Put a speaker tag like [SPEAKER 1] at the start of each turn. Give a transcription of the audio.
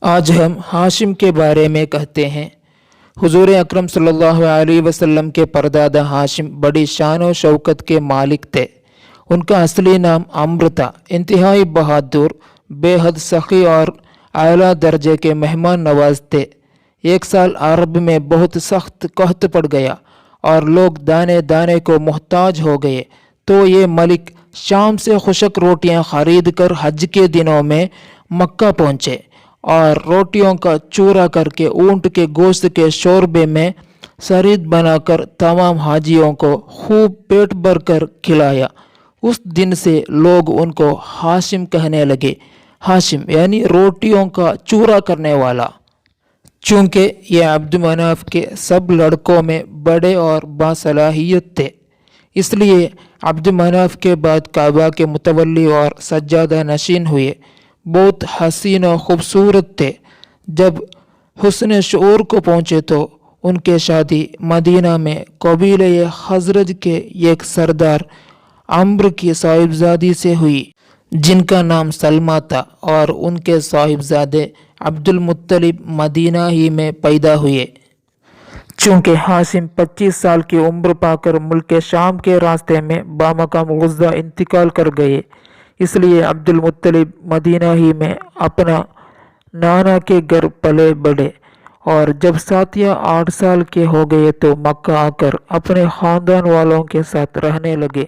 [SPEAKER 1] آج ہم ہاشم کے بارے میں کہتے ہیں۔ حضور اکرم صلی اللہ علیہ وسلم کے پردادا ہاشم بڑی شان و شوکت کے مالک تھے۔ ان کا اصلی نام عمرو تھا۔ انتہائی بہادر، بے حد سخی اور اعلیٰ درجے کے مہمان نواز تھے۔ ایک سال عرب میں بہت سخت قحط پڑ گیا اور لوگ دانے دانے کو محتاج ہو گئے، تو یہ ملک شام سے خشک روٹیاں خرید کر حج کے دنوں میں مکہ پہنچے اور روٹیوں کا چورا کر کے اونٹ کے گوشت کے شوربے میں شرید بنا کر تمام حاجیوں کو خوب پیٹ بھر کر کھلایا۔ اس دن سے لوگ ان کو ہاشم کہنے لگے۔ ہاشم یعنی روٹیوں کا چورا کرنے والا۔ چونکہ یہ عبد مناف کے سب لڑکوں میں بڑے اور باصلاحیت تھے، اس لیے عبد مناف کے بعد کعبہ کے متولی اور سجادہ نشین ہوئے۔ بہت حسین و خوبصورت تھے۔ جب حسن شعور کو پہنچے تو ان کے شادی مدینہ میں قبیلہ خزرج کے ایک سردار عمرو کی صاحبزادی سے ہوئی، جن کا نام سلمہ تھا، اور ان کے صاحبزادے عبد المطلب مدینہ ہی میں پیدا ہوئے۔ چونکہ ہاشم 25 سال کی عمر پا کر ملک شام کے راستے میں بامقام غزہ انتقال کر گئے، اس لیے عبد المطلب مدینہ ہی میں اپنا نانا کے گھر پلے بڑھے، اور جب 7 یا 8 سال کے ہو گئے تو مکہ آ کر اپنے خاندان والوں کے ساتھ رہنے لگے۔